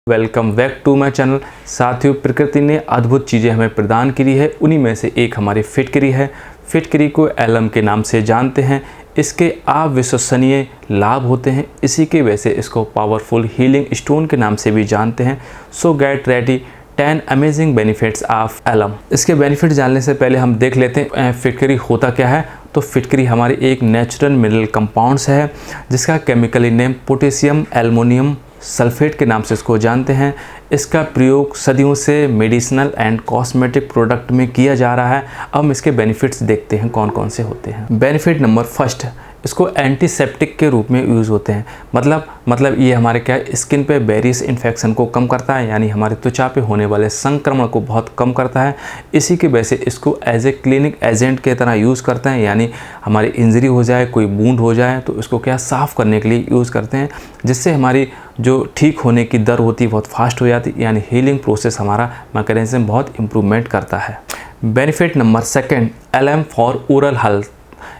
Welcome back to my channel. साथियों, प्रकृति ने अद्भुत चीज़ें हमें प्रदान करी है, उन्हीं में से एक हमारी फिटकरी है। फिटकरी को एलम के नाम से जानते हैं। इसके अविश्वसनीय लाभ होते हैं, इसी की वजह से इसको पावरफुल हीलिंग स्टोन के नाम से भी जानते हैं। So get ready 10 amazing benefits of alum. इसके बेनिफिट जानने से पहले हम देख लेते हैं फिटकरी होता क्या है। तो फिटकरी हमारी एक नेचुरल मिनरल कंपाउंड्स है, जिसका chemically name potassium aluminium sulphate के नाम से इसको जानते हैं। इसका प्रयोग सदियों से मेडिसिनल एंड कॉस्मेटिक प्रोडक्ट में किया जा रहा है। अब हम इसके बेनिफिट्स देखते हैं कौन कौन से होते हैं। बेनिफिट नंबर फर्स्ट, इसको एंटीसेप्टिक के रूप में यूज़ होते हैं। मतलब ये हमारे क्या है, स्किन पे वेरियस इन्फेक्शन को कम करता है, यानी हमारे त्वचा पे होने वाले संक्रमण को बहुत कम करता है। इसी की वजह से इसको एज ए क्लिनिक एजेंट के तरह यूज़ करते हैं, यानी हमारी इंजरी हो जाए, कोई वुंड हो जाए तो इसको क्या साफ़ करने के लिए यूज़ करते हैं, जिससे हमारी जो ठीक होने की दर होती है बहुत फास्ट हो जाती है, यानी हीलिंग प्रोसेस हमारा मैकेनिज्म बहुत इम्प्रूवमेंट करता है। Benefit number second, alum for oral health,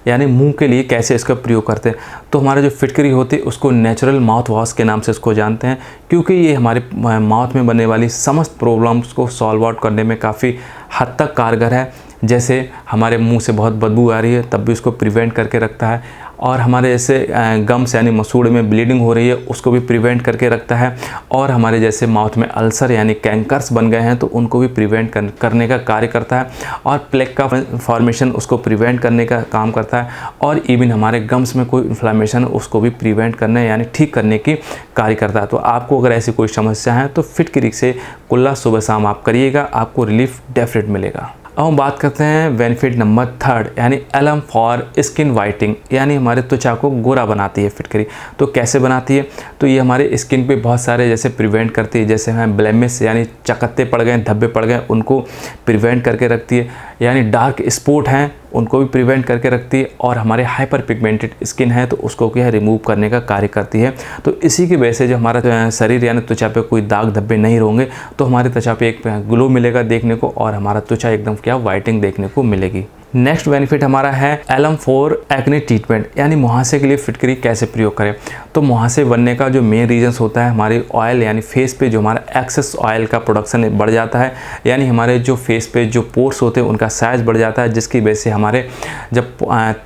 यानी मुंह के लिए कैसे इसका प्रयोग करते हैं। तो हमारा जो फिटकरी होती है उसको नेचुरल माउथ वॉश के नाम से इसको जानते हैं, क्योंकि ये हमारे माउथ में बनने वाली समस्त प्रॉब्लम्स को सॉल्व आउट करने में काफ़ी हद तक कारगर है। जैसे हमारे मुंह से बहुत बदबू आ रही है तब भी उसको प्रिवेंट करके रखता है, और हमारे जैसे गम्स यानी मसूड़े में ब्लीडिंग हो रही है उसको भी प्रिवेंट करके रखता है, और हमारे जैसे माउथ में अल्सर यानी कैंकर्स बन गए हैं तो उनको भी प्रिवेंट करने का कार्य करता है, और प्लेक का फॉर्मेशन उसको प्रिवेंट करने का काम करता है, और इवन हमारे गम्स में कोई इन्फ्लामेशन उसको भी प्रिवेंट करने यानी ठीक करने की कार्य करता है। तो आपको अगर ऐसी कोई समस्या है तो फिटकरी से कुल्ला सुबह शाम आप करिएगा, आपको रिलीफ डेफिनेट मिलेगा। अब हम बात करते हैं बेनिफिट नंबर थर्ड, यानी एलम फॉर स्किन वाइटिंग, यानी हमारे त्वचा को गोरा बनाती है फिटकरी। तो कैसे बनाती है, तो ये हमारे स्किन पे बहुत सारे जैसे प्रिवेंट करती है, जैसे हमें ब्लेमिश यानी चकत्ते पड़ गए, धब्बे पड़ गए, उनको प्रिवेंट करके रखती है, यानी डार्क स्पॉट हैं उनको भी प्रिवेंट करके रखती है, और हमारे हाइपर पिगमेंटेड स्किन है तो उसको क्या है रिमूव करने का कार्य करती है। तो इसी की वजह से जो हमारा शरीर यानी त्वचा पे कोई दाग धब्बे नहीं होंगे, तो हमारी त्वचा पे एक ग्लो मिलेगा देखने को, और हमारा त्वचा एकदम क्या वाइटिंग देखने को मिलेगी। नेक्स्ट बेनिफिट हमारा है एलम फॉर एक्ने ट्रीटमेंट, यानी मुहासे के लिए फिटकरी कैसे प्रयोग करें। तो मुहासे बनने का जो मेन रीजंस होता है, हमारी ऑयल यानी फेस पे जो हमारा एक्सेस ऑयल का प्रोडक्शन बढ़ जाता है, यानी हमारे जो फेस पे जो पोर्स होते हैं उनका साइज बढ़ जाता है, जिसकी वजह से हमारे जब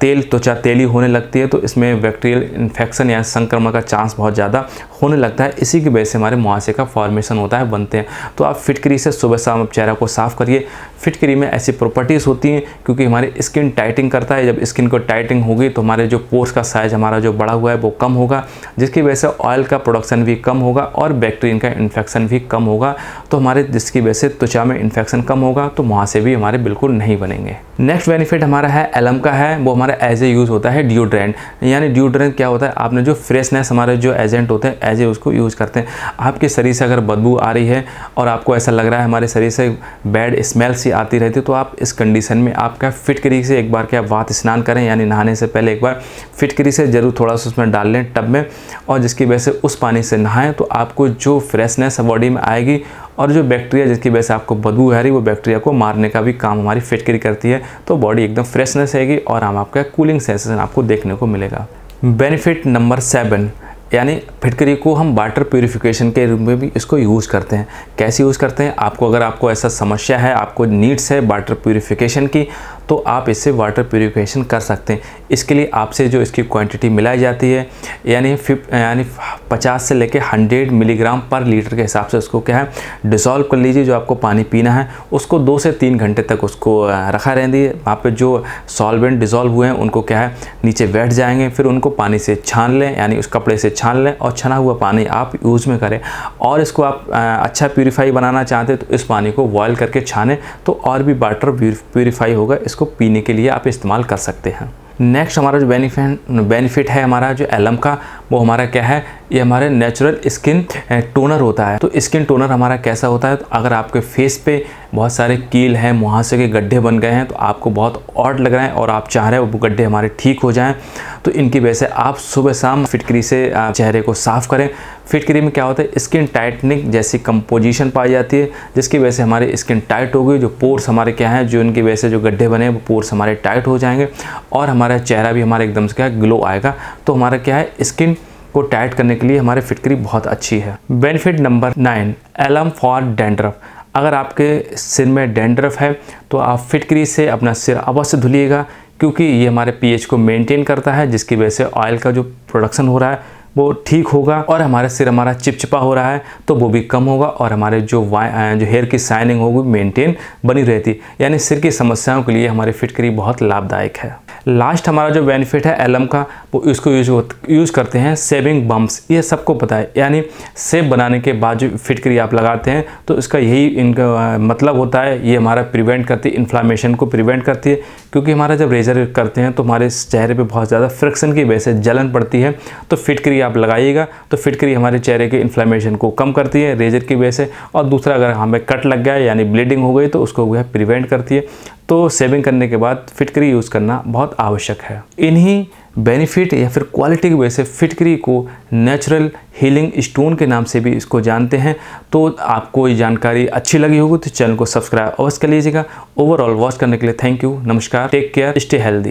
त्वचा तेली होने लगती है तो इसमें बैक्टीरियल इन्फेक्शन या संक्रमण का चांस बहुत ज़्यादा होने लगता है। इसी की वजह से हमारे मुहासे का फॉर्मेशन होता है, बनते हैं। तो आप फिटकरी से सुबह शाम चेहरा को साफ़ करिए। फिटकरी में ऐसी प्रॉपर्टीज़ होती हैं क्योंकि हमारी स्किन टाइटिंग करता है। जब स्किन को टाइटिंग होगी तो हमारे जो पोर्स का साइज हमारा जो बढ़ा हुआ है वो कम होगा, जिसकी वजह से ऑयल का प्रोडक्शन भी कम होगा और बैक्टीरिया का इन्फेक्शन भी कम होगा। तो हमारे जिसकी वजह से त्वचा में इन्फेक्शन कम होगा, तो मुहासे भी हमारे बिल्कुल नहीं बनेंगे। नेक्स्ट बेनिफिट हमारा है एलम का है, वो हमारा एज ए यूज़ होता है डिओड्रेंट। यानी डिओड्रेंट क्या होता है, आपने जो फ्रेशनेस हमारे जो एजेंट होते हैं एज ए उसको यूज़ करते हैं। आपके शरीर से अगर बदबू आ रही है और आपको ऐसा लग रहा है हमारे शरीर से बैड स्मेल सी आती रहती है, तो आप इस कंडीशन में आपका फिटकरी से एक बार क्या वात स्नान करें, यानी नहाने से पहले एक बार फिटकरी से ज़रूर थोड़ा सा उसमें डाल लें टब में, और जिसकी वजह से उस पानी से नहाएं तो आपको जो फ्रेशनेस बॉडी में आएगी, और जो बैक्टीरिया जिसकी वजह से आपको बदबू आ रही वो बैक्टीरिया को मारने का भी काम हमारी फिटकरी करती है। तो बॉडी एकदम फ्रेशनेस रहेगी और हम आपका कूलिंग सेंसेशन आपको देखने को मिलेगा। बेनिफिट नंबर 7, यानी फिटकरी को हम वाटर प्यूरिफिकेशन के रूप में भी इसको यूज़ करते हैं। कैसे यूज़ करते हैं, आपको ऐसा समस्या है, आपको नीड्स है वाटर प्यूरिफिकेशन की, तो आप इससे वाटर प्यूरिफिकेशन कर सकते हैं। इसके लिए आपसे जो इसकी क्वांटिटी मिलाई जाती है, यानी 50 से लेकर 100 मिलीग्राम पर लीटर के हिसाब से उसको क्या है डिसॉल्व कर लीजिए। जो आपको पानी पीना है उसको 2 से 3 घंटे तक उसको रखा रहने दीजिए। वहाँ पे जो सॉल्वेंट डिसॉल्व हुए हैं उनको क्या है नीचे बैठ जाएंगे, फिर उनको पानी से छान लें, यानी उस कपड़े से छान लें, और छना हुआ पानी आप यूज़ में करें। और इसको आप अच्छा प्यूरीफाई बनाना चाहते हैं तो इस पानी को बॉयल करके छानें, तो और भी वाटर प्यूरीफाई होगा, इसको पीने के लिए आप इस्तेमाल कर सकते हैं। नेक्स्ट हमारा जो बेनिफिट है हमारा जो एलम का, वो हमारा क्या है, ये हमारे नेचुरल स्किन टोनर होता है। तो स्किन टोनर हमारा कैसा होता है, तो अगर आपके फेस पे बहुत सारे कील हैं, मुहासे के गड्ढे बन गए हैं, तो आपको बहुत ऑड लग रहा है और आप चाह रहे हैं वो गड्ढे हमारे ठीक हो जाएं, तो इनकी वजह से आप सुबह शाम फिटकरी से चेहरे को साफ़ करें। फिटकरी में क्या होता है, स्किन टाइटनिंग जैसी कंपोजिशन पाई जाती है, जिसकी वजह से हमारी स्किन टाइट होगी। जो पोर्स हमारे क्या हैं, जो इनकी वजह से जो गड्ढे बने हैं वो पोर्स हमारे टाइट हो जाएंगे, और हमारा चेहरा भी हमारा एकदम से क्या ग्लो आएगा। तो हमारा क्या है स्किन को टाइट करने के लिए हमारी फिटकरी बहुत अच्छी है। Benefit number 9, alum for dandruff. अगर आपके सिर में डैंड्रफ है तो आप फिटकरी से अपना सिर अवश्य धुलिएगा, क्योंकि ये हमारे पीएच को मेंटेन करता है, जिसकी वजह से ऑयल का जो प्रोडक्शन हो रहा है वो ठीक होगा और हमारे सिर हमारा चिपचिपा हो रहा है तो वो भी कम होगा और हमारे जो हेयर की शाइनिंग होगी मेंटेन बनी रहती। यानी सिर की समस्याओं के लिए हमारी फिटकरी बहुत लाभदायक है। लास्ट हमारा जो बेनिफिट है एलम का, वो इसको यूज़ करते हैं सेविंग बम्प्स। ये सबको पता है, यानी सेब बनाने के बाद जो फिटकरी आप लगाते हैं तो इसका यही इनका मतलब होता है, ये हमारा प्रिवेंट करती है, इन्फ्लामेशन को प्रिवेंट करती है। क्योंकि हमारा जब रेजर करते हैं तो हमारे चेहरे पे बहुत ज़्यादा फ्रिक्शन की वजह से जलन पड़ती है, तो फिटकरी आप लगाइएगा तो फिटकरी हमारे चेहरे के इन्फ्लामेशन को कम करती है रेजर की वजह से। और दूसरा, अगर हमें कट लग गया यानी ब्लीडिंग हो गई तो उसको वह प्रिवेंट करती है। तो सेविंग करने के बाद फिटकरी यूज़ करना बहुत आवश्यक है। इन्हीं बेनिफिट या फिर क्वालिटी की वजह से फिटकरी को नेचुरल हीलिंग स्टोन के नाम से भी इसको जानते हैं। तो आपको ये जानकारी अच्छी लगी होगी तो चैनल को सब्सक्राइब अवश्य कर लीजिएगा। ओवरऑल वॉच करने के लिए थैंक यू, नमस्कार, टेक केयर, स्टे हेल्दी।